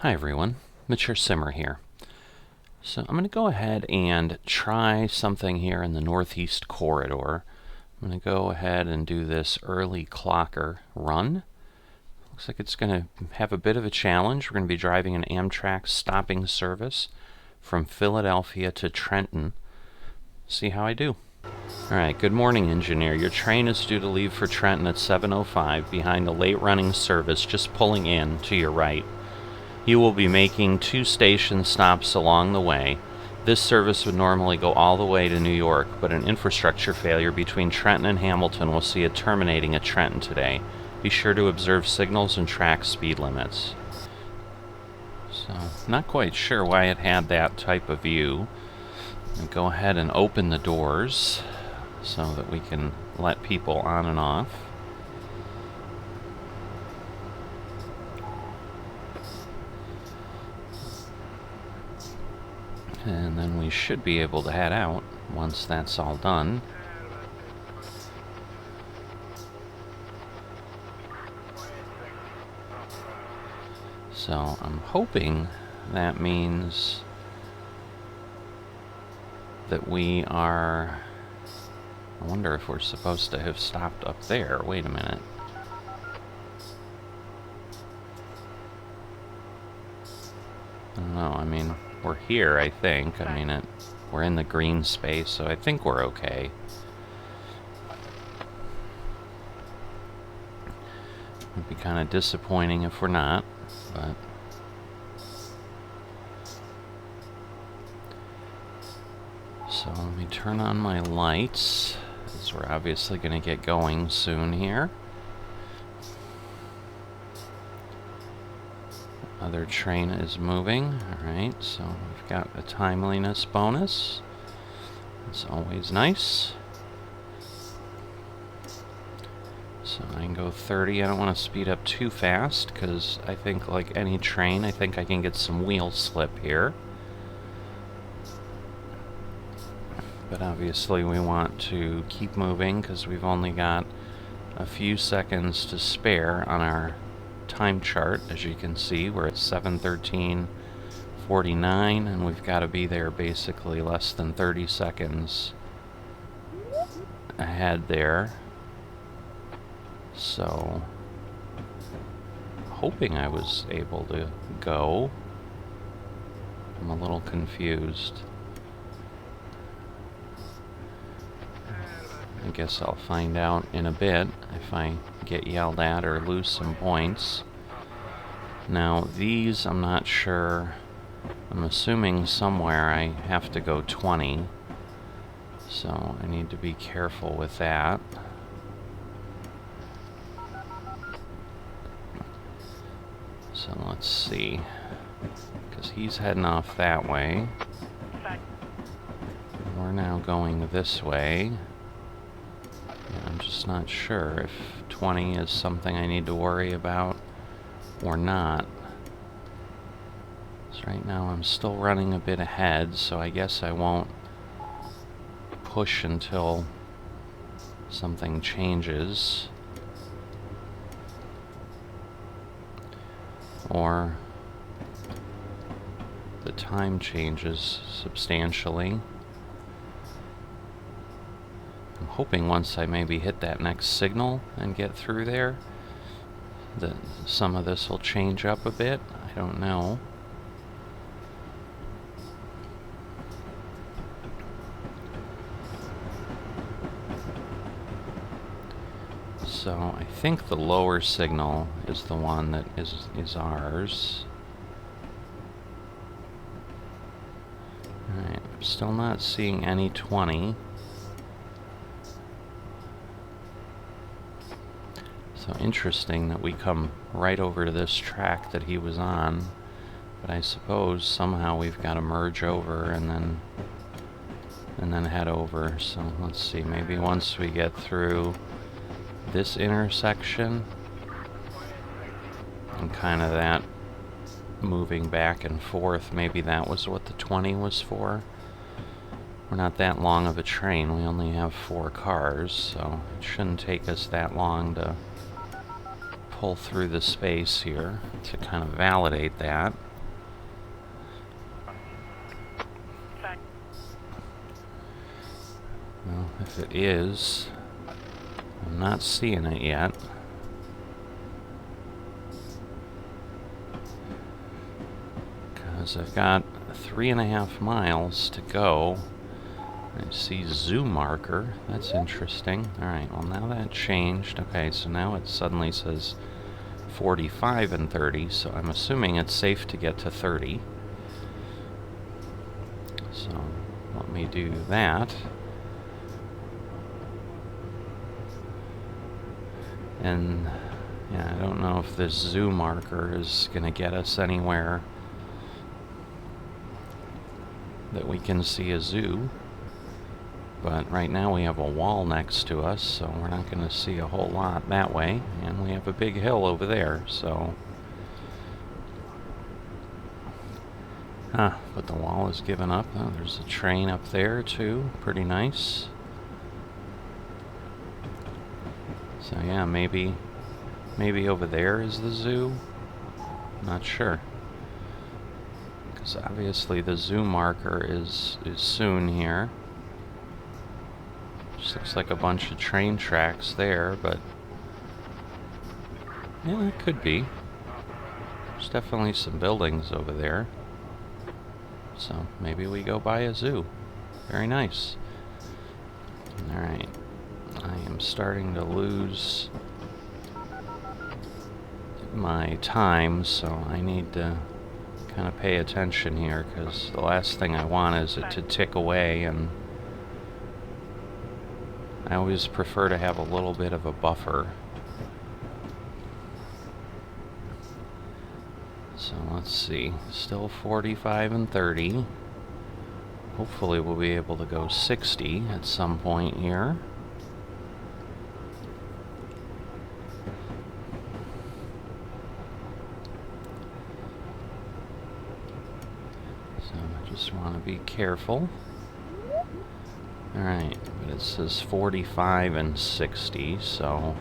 Hi everyone, Mature Simmer here. So I'm going to go ahead and try something here in the northeast corridor. I'm going to go ahead and do this early clocker run. Looks like it's going to have a bit of a challenge. We're going to be driving an AMTRAK stopping service from Philadelphia to Trenton. See how I do. Alright, good morning engineer. Your train is due to leave for Trenton at 7:05 behind a late running service just pulling in to your right. You will be making 2 station stops along the way. This service would normally go all the way to New York, but an infrastructure failure between Trenton and Hamilton will see it terminating at Trenton today. Be sure to observe signals and track speed limits. So, not quite sure why it had that type of view. I'll go ahead and open the doors so that we can let people on and off. And then we should be able to head out once that's all done. So I'm hoping that means that we are... I wonder if we're supposed to have stopped up there. Wait a minute. I don't know, I mean... We're here, I think. I mean, we're in the green space, so I think we're okay. It'd be kind of disappointing if we're not, but... So let me turn on my lights, because we're obviously going to get going soon here. Other train is moving. Alright, so we've got a timeliness bonus. It's always nice. So I can go 30. I don't want to speed up too fast because I think, like any train, I think I can get some wheel slip here. But obviously we want to keep moving because we've only got a few seconds to spare on our time chart. As you can see, we're at 7:13:49 and we've got to be there basically less than 30 seconds ahead there. So hoping I was able to go. I'm a little confused. I guess I'll find out in a bit if I get yelled at or lose some points. Now these, I'm not sure. I'm assuming somewhere I have to go 20. So I need to be careful with that. So let's see. Because he's heading off that way. We're now going this way. I'm just not sure if 20 is something I need to worry about or not. So right now I'm still running a bit ahead, so I guess I won't push until something changes. Or the time changes substantially. I'm hoping once I maybe hit that next signal and get through there, that some of this will change up a bit. I don't know. So I think the lower signal is the one that is ours. Alright, I'm still not seeing any 20. So interesting that we come right over to this track that he was on, but I suppose somehow we've got to merge over and then head over. So let's see, maybe once we get through this intersection and kind of that moving back and forth, maybe that was what the 20 was for. We're not that long of a train, we only have 4 cars, so it shouldn't take us that long to pull through the space here to kind of validate that. Well, if it is, I'm not seeing it yet. Because I've got 3.5 miles to go. I see zoo marker. That's interesting. Alright, well now that changed. Okay, so now it suddenly says 45 and 30, so I'm assuming it's safe to get to 30. So let me do that. And yeah, I don't know if this zoo marker is going to get us anywhere that we can see a zoo. But right now we have a wall next to us, so we're not going to see a whole lot that way. And we have a big hill over there, so... but the wall is given up. Oh, there's a train up there, too. Pretty nice. So yeah, maybe over there is the zoo? Not sure. Because obviously the zoo marker is soon here. Just looks like a bunch of train tracks there, but yeah, it could be. There's definitely some buildings over there. So maybe we go by a zoo. Very nice. Alright. I am starting to lose my time, so I need to kind of pay attention here, because the last thing I want is it to tick away, and I always prefer to have a little bit of a buffer. So let's see, still 45 and 30. Hopefully we'll be able to go 60 at some point here. So I just want to be careful. Alright, but it says 45 and 60, so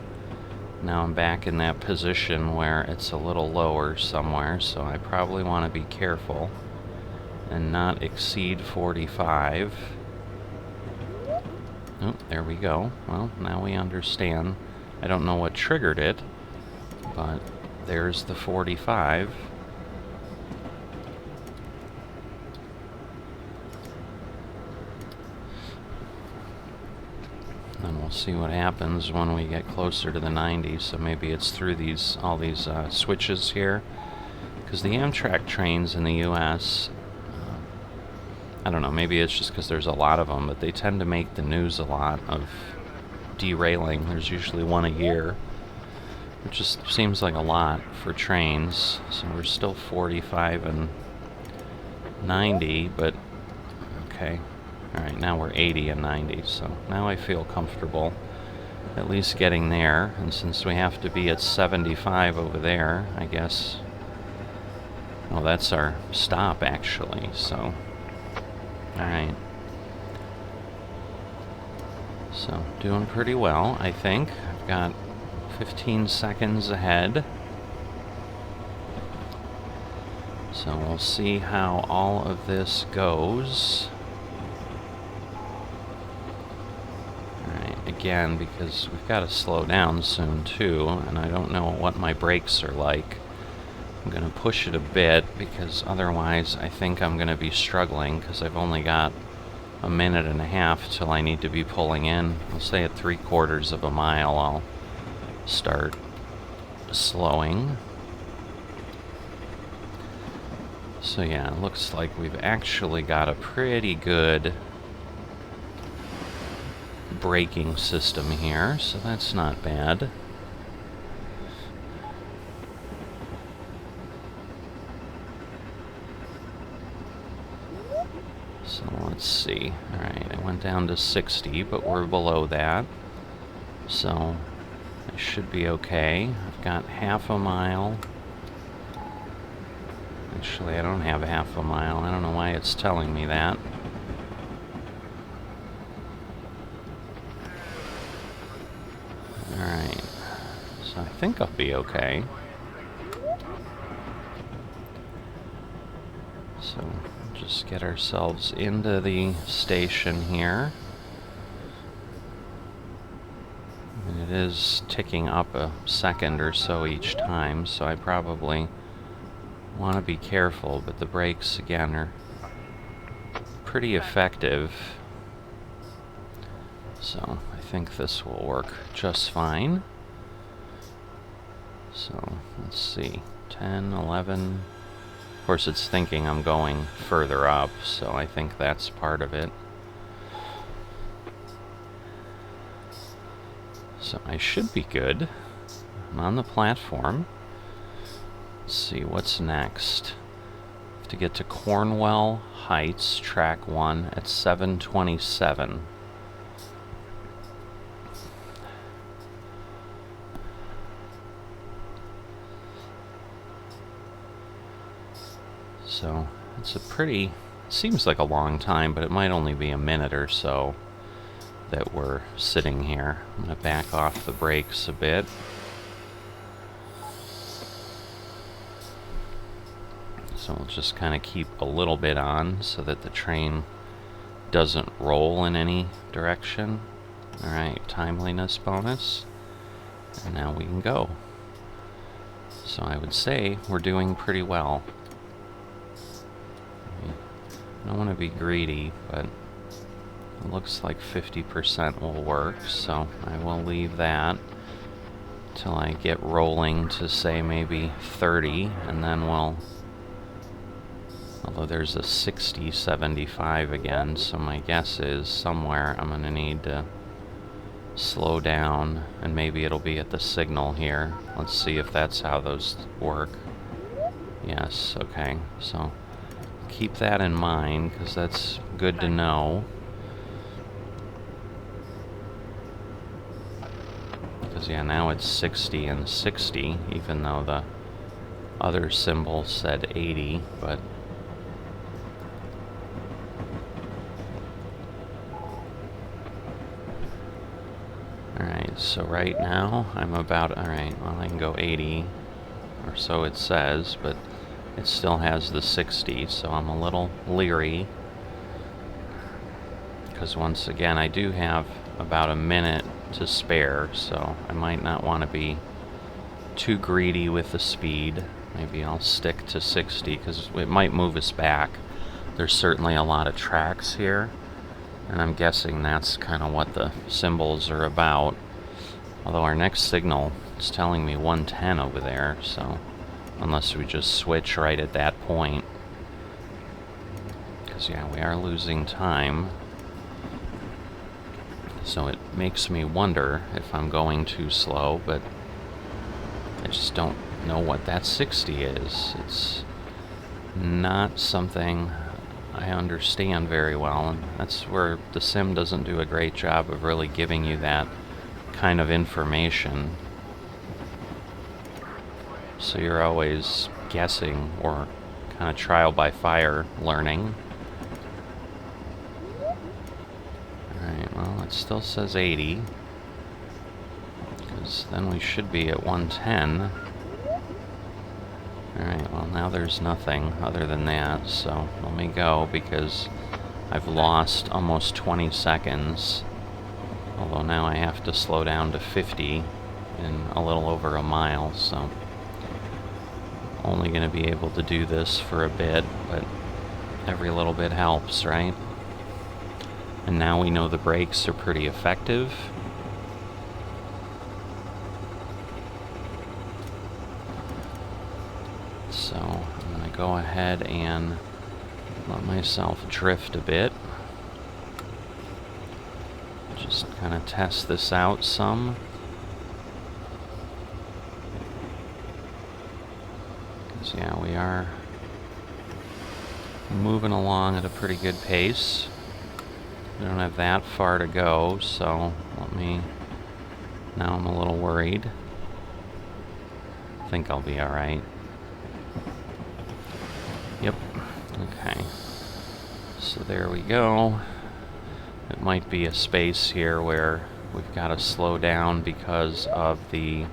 now I'm back in that position where it's a little lower somewhere, so I probably want to be careful and not exceed 45. Oh, there we go. Well, now we understand. I don't know what triggered it, but there's the 45. And we'll see what happens when we get closer to the 90. So maybe it's through all these switches here. Because the AMTRAK trains in the U.S., I don't know, maybe it's just because there's a lot of them, but they tend to make the news a lot of derailing. There's usually one a year, which just seems like a lot for trains. So we're still 45 and 90, but okay. Alright, now we're 80 and 90, so now I feel comfortable at least getting there. And since we have to be at 75 over there, I guess... well, that's our stop, actually, so... alright. So, doing pretty well, I think. I've got 15 seconds ahead. So we'll see how all of this goes. Again, because we've got to slow down soon too, and I don't know what my brakes are like. I'm going to push it a bit, because otherwise I think I'm going to be struggling, because I've only got a minute and a half till I need to be pulling in. I'll say at 3/4 of a mile I'll start slowing. So yeah, it looks like we've actually got a pretty good braking system here, so that's not bad. So let's see. Alright, I went down to 60, but we're below that. So I should be okay. I've got half a mile. Actually, I don't have half a mile. I don't know why it's telling me that. Alright, so I think I'll be okay. So, just get ourselves into the station here. it is ticking up a second or so each time, so I probably want to be careful, but the brakes, again, are pretty effective. So I think this will work just fine. So let's see, 10, 11. Of course, it's thinking I'm going further up, so I think that's part of it. So I should be good. I'm on the platform. Let's see, what's next? I have to get to Cornwall Heights, track 1 at 7:27. So it's a pretty, seems like a long time, but it might only be a minute or so that we're sitting here. I'm going to back off the brakes a bit. So we'll just kind of keep a little bit on so that the train doesn't roll in any direction. Alright, timeliness bonus. And now we can go. So I would say we're doing pretty well. I don't want to be greedy, but it looks like 50% will work, so I will leave that till I get rolling to say maybe 30, and then we'll, although there's a 60-75 again, so my guess is somewhere I'm going to need to slow down, and maybe it'll be at the signal here. Let's see if that's how those work. Yes, okay, so keep that in mind, because that's good to know. Because, yeah, now it's 60 and 60, even though the other symbol said 80, but alright, so right now I'm about, alright, well, I can go 80, or so it says, but it still has the 60, so I'm a little leery. Because once again, I do have about a minute to spare, so I might not want to be too greedy with the speed. Maybe I'll stick to 60, because it might move us back. There's certainly a lot of tracks here, and I'm guessing that's kind of what the symbols are about. Although our next signal is telling me 110 over there, so unless we just switch right at that point. Because, yeah, we are losing time. So it makes me wonder if I'm going too slow, but I just don't know what that 60 is. It's not something I understand very well, and that's where the sim doesn't do a great job of really giving you that kind of information. So you're always guessing or kind of trial by fire learning. Alright, well, it still says 80, because then we should be at 110. Alright, well, now there's nothing other than that, so let me go, because I've lost almost 20 seconds. Although now I have to slow down to 50 in a little over a mile, so only going to be able to do this for a bit, but every little bit helps, right? And now we know the brakes are pretty effective. So I'm going to go ahead and let myself drift a bit. Just kind of test this out some. Because, yeah, we are moving along at a pretty good pace. We don't have that far to go, so now I'm a little worried. I think I'll be alright. Yep, okay. So there we go. It might be a space here where we've got to slow down because of the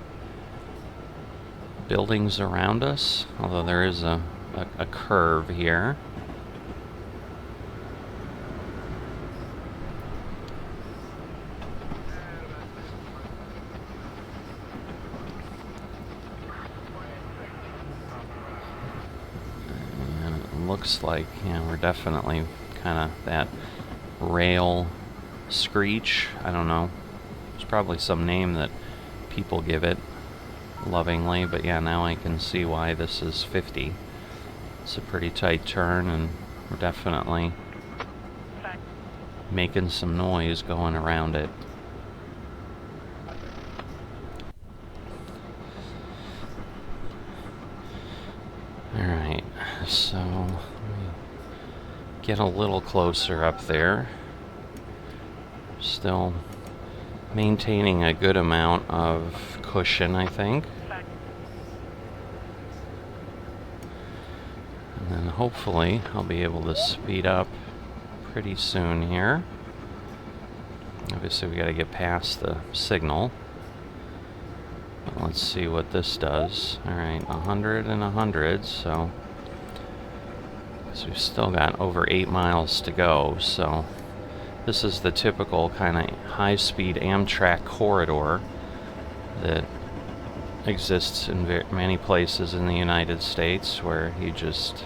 buildings around us, although there is a curve here. looks like, yeah, we're definitely kind of that rail screech. I don't know. There's probably some name that people give it lovingly, but yeah, now I can see why this is 50. It's a pretty tight turn, and we're definitely making some noise going around it. Alright, so let me get a little closer up there. Still maintaining a good amount of cushion, I think. And then hopefully I'll be able to speed up pretty soon here. Obviously we got to get past the signal. But let's see what this does. Alright, 100 and 100, so we've still got over 8 miles to go, so this is the typical kind of high-speed AMTRAK corridor that exists in many places in the United States, where you just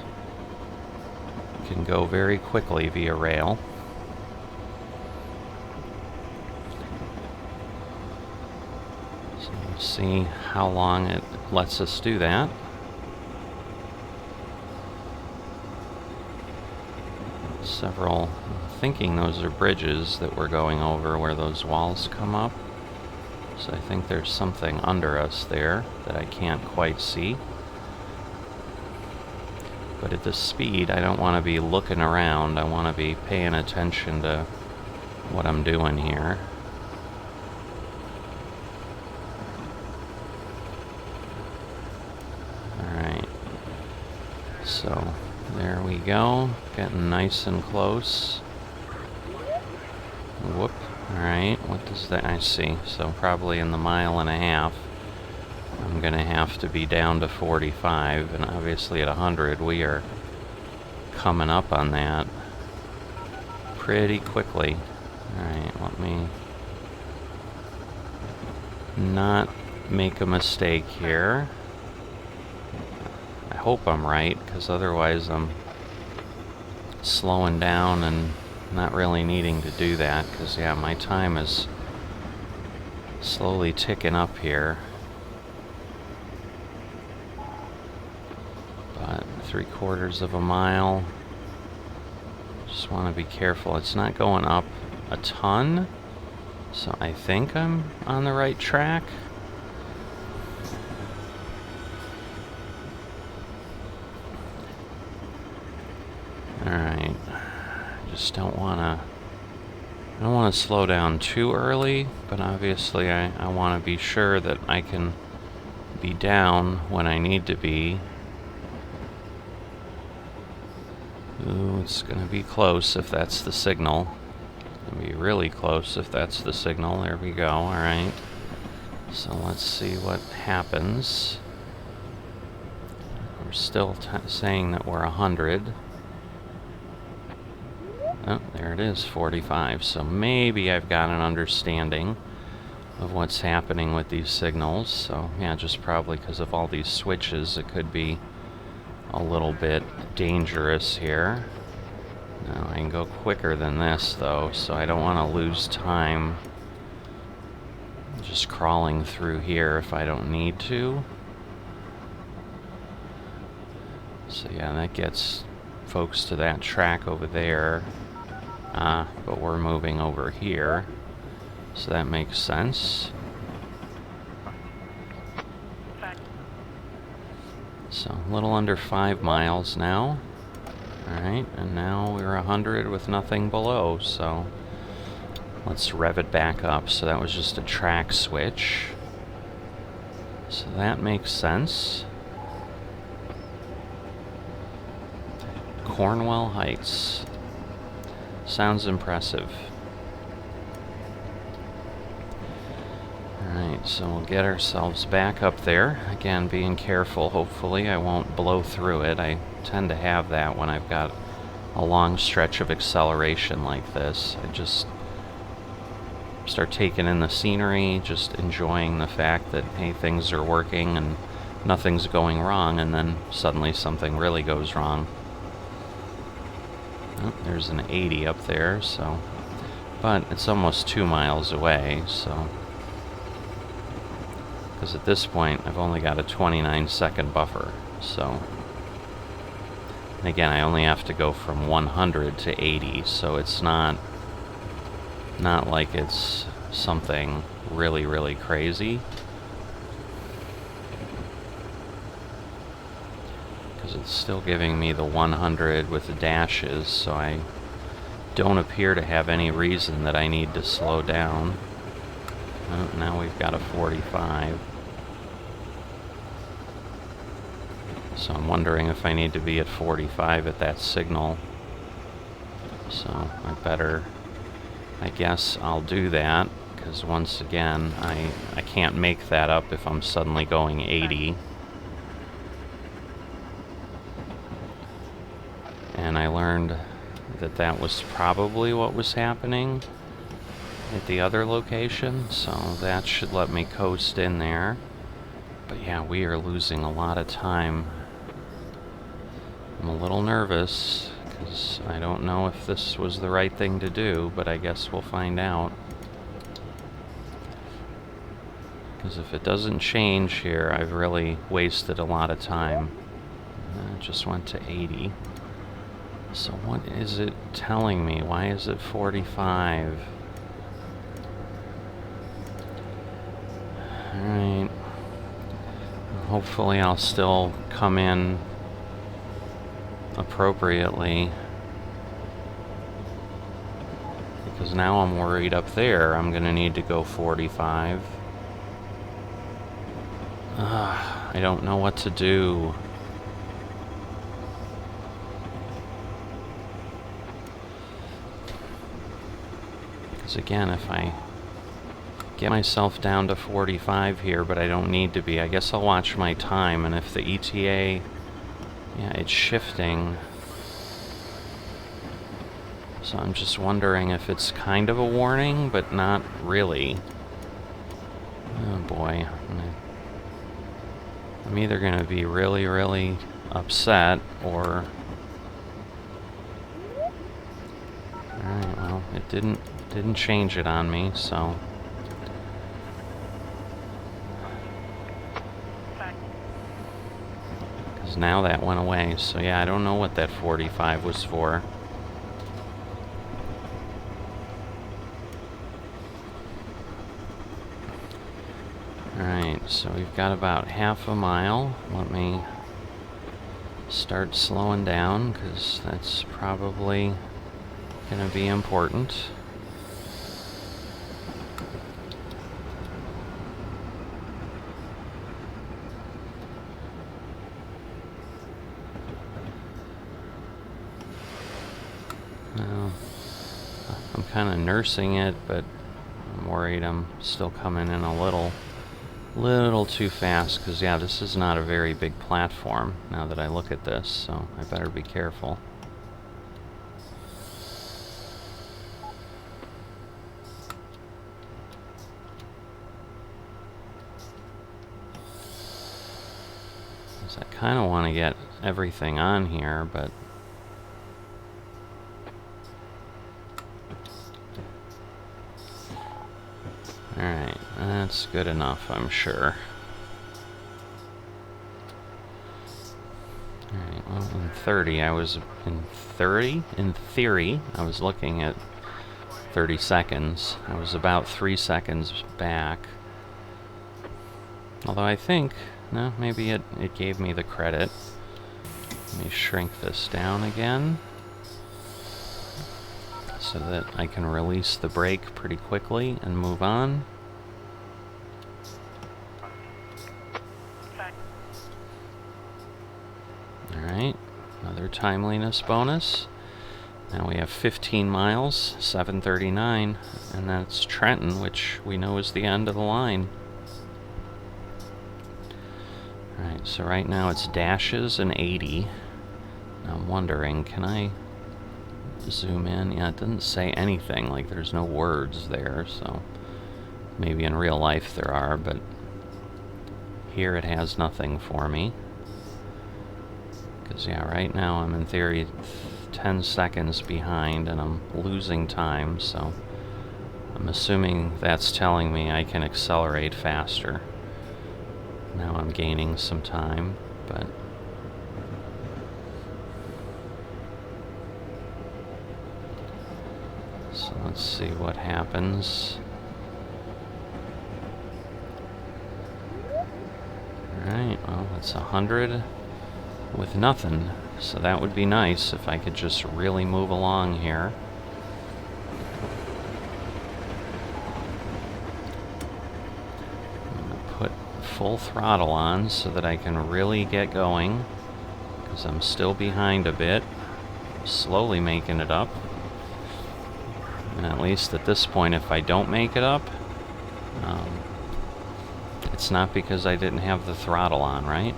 can go very quickly via rail. So we'll see how long it lets us do that. Several, I'm thinking those are bridges that we're going over where those walls come up. So I think there's something under us there that I can't quite see. But at this speed, I don't want to be looking around. I want to be paying attention to what I'm doing here. Alright. So, there we go. Getting nice and close. Whoop. Alright, what does that... I see. So probably in the 1.5 miles, I'm gonna have to be down to 45, and obviously at 100 we are coming up on that pretty quickly. Alright, let me not make a mistake here. I hope I'm right, because otherwise I'm slowing down and not really needing to do that, because yeah, my time is slowly ticking up here. But 3/4 mile. Just want to be careful. It's not going up a ton, so I think I'm on the right track. Alright. Just don't want to slow down too early, but obviously I want to be sure that I can be down when I need to be. Ooh, it's going to be close if that's the signal. It's going to be really close if that's the signal. There we go. Alright. So let's see what happens. We're still saying that we're 100. Oh, there it is, 45. So maybe I've got an understanding of what's happening with these signals. So yeah, just probably because of all these switches, it could be a little bit dangerous here. Now I can go quicker than this though, so I don't want to lose time just crawling through here if I don't need to. So yeah, that gets folks to that track over there. But we're moving over here, so that makes sense. So a little under 5 miles now. Alright, and now we're 100 with nothing below, so let's rev it back up. So that was just a track switch. So that makes sense. Cornwall Heights. Sounds impressive. Alright, so we'll get ourselves back up there. Again, being careful, hopefully I won't blow through it. I tend to have that when I've got a long stretch of acceleration like this. I just start taking in the scenery, just enjoying the fact that, hey, things are working and nothing's going wrong, and then suddenly something really goes wrong. Oh, there's an 80 up there, so... But it's almost 2 miles away, so... Because at this point, I've only got a 29-second buffer, so... And again, I only have to go from 100 to 80, so it's not like it's something really, really crazy. Because it's still giving me the 100 with the dashes, so I don't appear to have any reason that I need to slow down. Oh, now we've got a 45. So I'm wondering if I need to be at 45 at that signal. So I guess I'll do that, because once again, I can't make that up if I'm suddenly going 80. And I learned that that was probably what was happening at the other location, so that should let me coast in there. But yeah, we are losing a lot of time. I'm a little nervous, because I don't know if this was the right thing to do, but I guess we'll find out. Because if it doesn't change here, I've really wasted a lot of time. It just went to 80. So what is it telling me? Why is it 45? Alright. Hopefully I'll still come in appropriately. Because now I'm worried up there I'm gonna need to go 45. I don't know what to do. Because again, if I get myself down to 45 here, but I don't need to be, I guess I'll watch my time, and if the ETA, yeah, it's shifting. So I'm just wondering if it's kind of a warning, but not really. Oh boy. I'm either going to be really, really upset, or... Alright, well, it didn't change it on me, so... Because now that went away, so yeah, I don't know what that 45 was for. Alright, so we've got about half a mile. Let me start slowing down, because that's probably going to be important. Now, I'm kind of nursing it, but I'm worried I'm still coming in a little too fast, because yeah, this is not a very big platform now that I look at this, so I better be careful. Because I kind of want to get everything on here, but alright, that's good enough, I'm sure. Alright, well, in 30, I was... In theory, I was looking at 30 seconds. I was about 3 seconds back. Although I think... No, maybe it gave me the credit. Let me shrink this down again, so that I can release the brake pretty quickly and move on. Alright, another timeliness bonus. Now we have 15 miles, 7:39, and that's Trenton, which we know is the end of the line. Alright, so right now it's dashes and 80. Now I'm wondering, can I zoom in? Yeah, it doesn't say anything, like there's no words there, so maybe in real life there are, but here it has nothing for me. Because yeah, right now I'm in theory 10 seconds behind and I'm losing time, so I'm assuming that's telling me I can accelerate faster. Now I'm gaining some time, but so let's see what happens. Alright, well, it's 100 with nothing, so that would be nice if I could just really move along here. I'm gonna put full throttle on so that I can really get going, because I'm still behind a bit. Slowly making it up. And at least at this point, if I don't make it up, it's not because I didn't have the throttle on, right?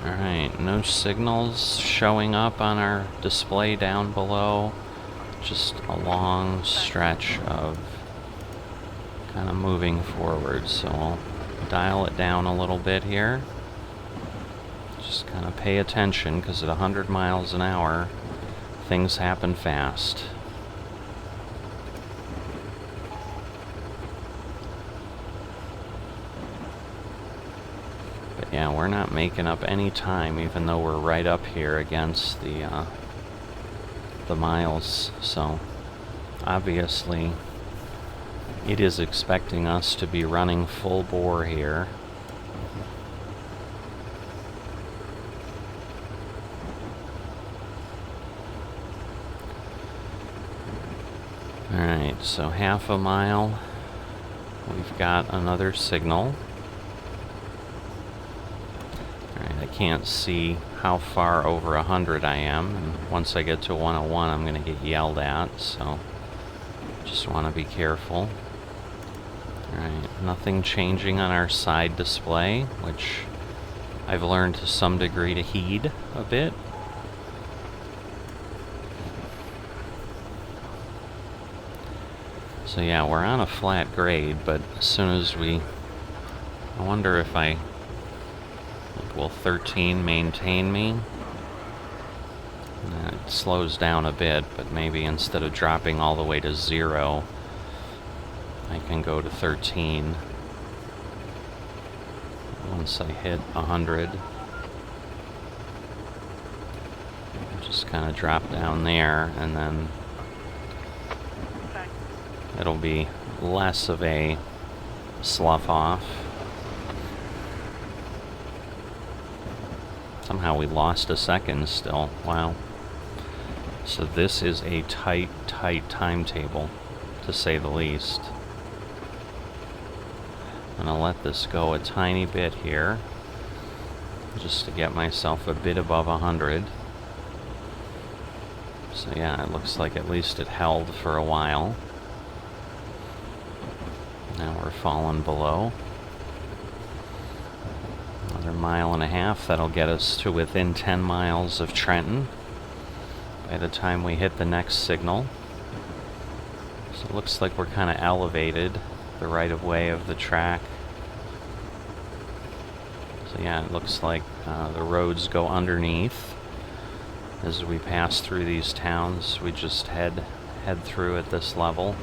Alright, no signals showing up on our display down below. Just a long stretch of kind of moving forward. So I'll dial it down a little bit here. Just kind of pay attention, because at 100 miles an hour, things happen fast. But yeah, we're not making up any time, even though we're right up here against the miles. So obviously it is expecting us to be running full bore here. Alright, so half a mile, we've got another signal. Alright, I can't see how far over 100 I am, and once I get to 101 I'm going to get yelled at, so just want to be careful. Alright, nothing changing on our side display, which I've learned to some degree to heed a bit. So yeah, we're on a flat grade, but as soon as I wonder if will 13 maintain me? It slows down a bit, but maybe instead of dropping all the way to 0, I can go to 13 once I hit 100. Just kind of drop down there, and then it'll be less of a slough off. Somehow we lost a second still. Wow. So this is a tight timetable, to say the least. I'm gonna let this go a tiny bit here, just to get myself a bit above 100. So yeah, it looks like at least it held for a while. Now we're falling below. Another mile and a half, that'll get us to within 10 miles of Trenton by the time we hit the next signal. So it looks like we're kind of elevated, the right of way of the track. So yeah, it looks like the roads go underneath. As we pass through these towns, we just head through at this level.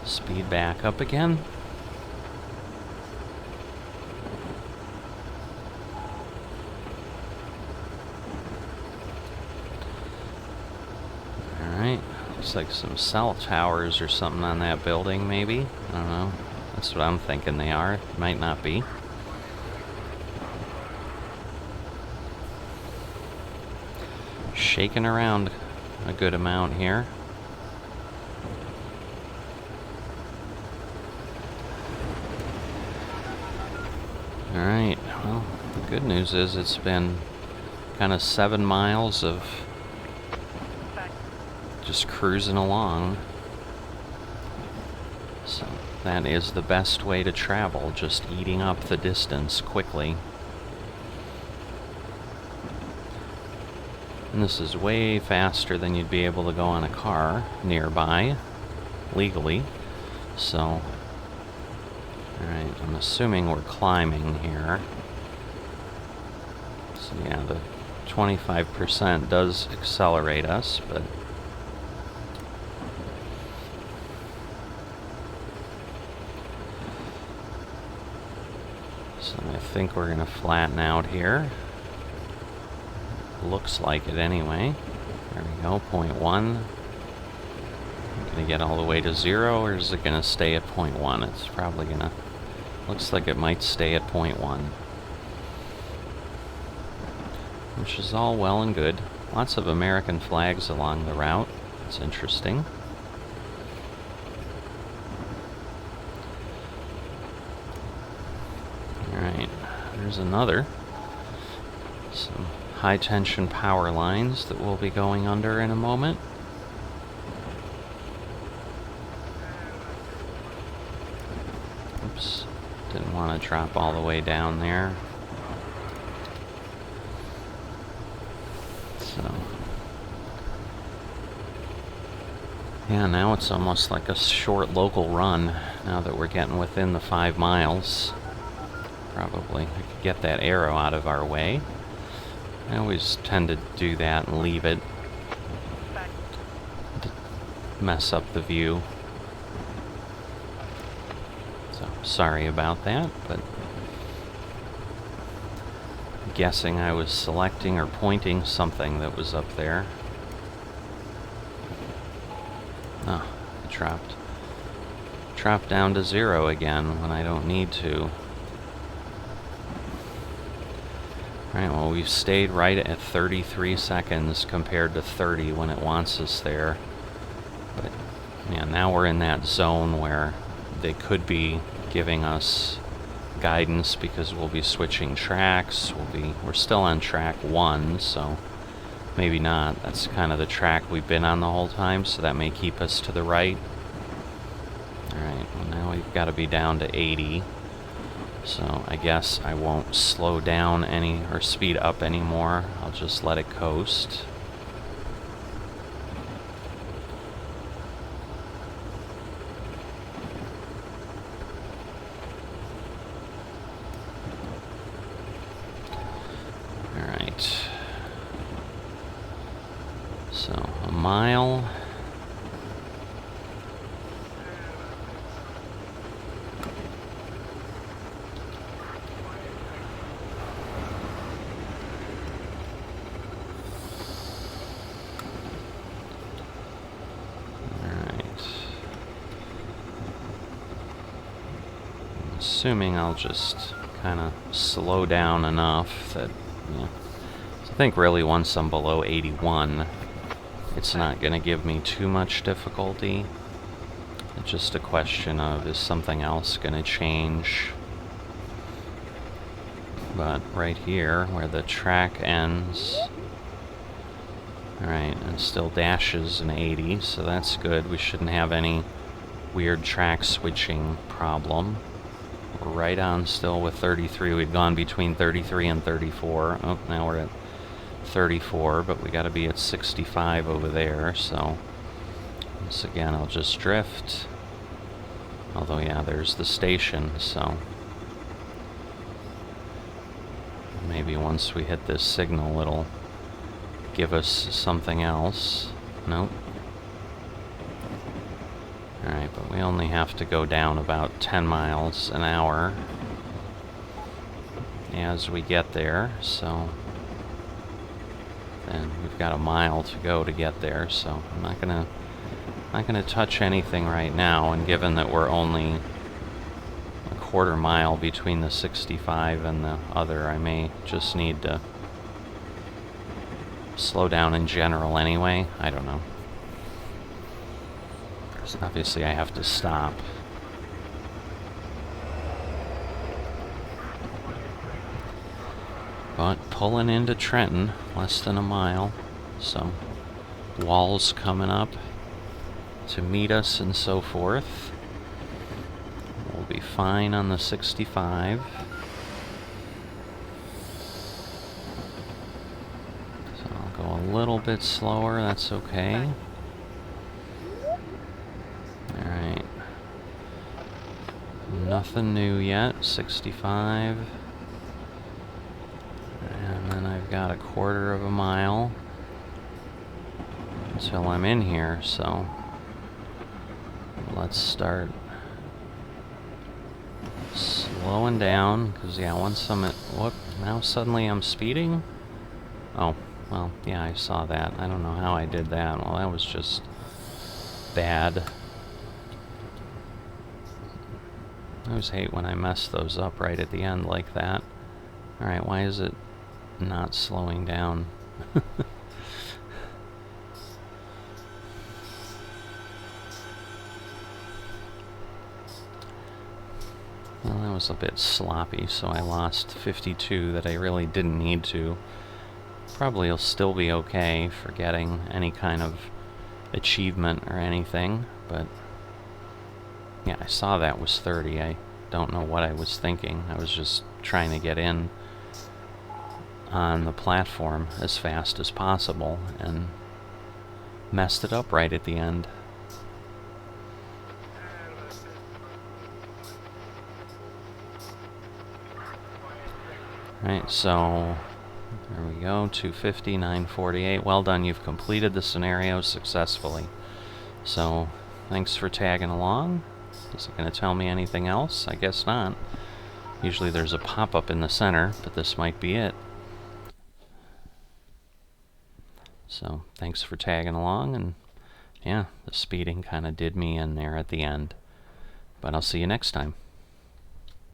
Speed back up again. Alright, looks like some cell towers or something on that building, maybe? I don't know. That's what I'm thinking they are. Might not be. Shaking around a good amount here. Alright, well, the good news is it's been kind of 7 miles of just cruising along. So that is the best way to travel, just eating up the distance quickly. And this is way faster than you'd be able to go on a car nearby, legally. So Alright, I'm assuming we're climbing here. So yeah, the 25% does accelerate us, but so I think we're going to flatten out here. Looks like it anyway. There we go, 0.1. Going to get all the way to 0, or is it going to stay at 0.1? It's probably going to... Looks like it might stay at 0.1. Which is all well and good. Lots of American flags along the route. It's interesting. Alright, there's another. Some high-tension power lines that we'll be going under in a moment. Oops, didn't want to drop all the way down there. So, yeah, now it's almost like a short local run, now that we're getting within the 5 miles. Probably. I could get that arrow out of our way. I always tend to do that and leave it to mess up the view. So, sorry about that, but I'm guessing I was selecting or pointing something that was up there. Oh, it dropped down to 0 again when I don't need to. Alright, well, we've stayed right at 33 seconds compared to 30 when it wants us there. But, yeah, now we're in that zone where they could be giving us guidance because we'll be switching tracks. We're still on track 1, so maybe not. That's kind of the track we've been on the whole time, so that may keep us to the right. Alright, well, now we've got to be down to 80. So I guess I won't slow down any or speed up anymore. I'll just let it coast. All right. So a mile. Assuming I'll just kind of slow down enough that, yeah. So I think really once I'm below 81, it's not going to give me too much difficulty. It's just a question of, is something else going to change? But right here, where the track ends, alright, and still dashes an 80, so that's good. We shouldn't have any weird track switching problem. We're right on still with 33. We've gone between 33 and 34. Oh, now we're at 34, but we got to be at 65 over there, so once again I'll just drift. Although, yeah, there's the station, so maybe once we hit this signal it'll give us something else. Nope. Alright, but we only have to go down about 10 miles an hour as we get there, so then we've got a mile to go to get there, so I'm not gonna touch anything right now, and given that we're only a quarter mile between the 65 and the other, I may just need to slow down in general anyway. I don't know. So obviously I have to stop. But pulling into Trenton, less than a mile, so walls coming up to meet us and so forth. We'll be fine on the 65. So I'll go a little bit slower, that's okay. nothing new yet. 65. And then I've got a quarter of a mile until I'm in here, so let's start slowing down, because yeah, once I'm at, whoop, now suddenly I'm speeding? Oh, well, yeah, I saw that. I don't know how I did that. Well, that was just bad. I always hate when I mess those up right at the end like that. Alright, why is it not slowing down? Well, that was a bit sloppy, so I lost 52 that I really didn't need to. Probably will still be okay for getting any kind of achievement or anything, but yeah, I saw that was 30. I don't know what I was thinking. I was just trying to get in on the platform as fast as possible and messed it up right at the end. Right, so there we go, 250, 948. Well done, you've completed the scenario successfully. So, thanks for tagging along. Is it going to tell me anything else? I guess not. Usually there's a pop-up in the center, but this might be it. So, thanks for tagging along, and yeah, the speeding kind of did me in there at the end. But I'll see you next time.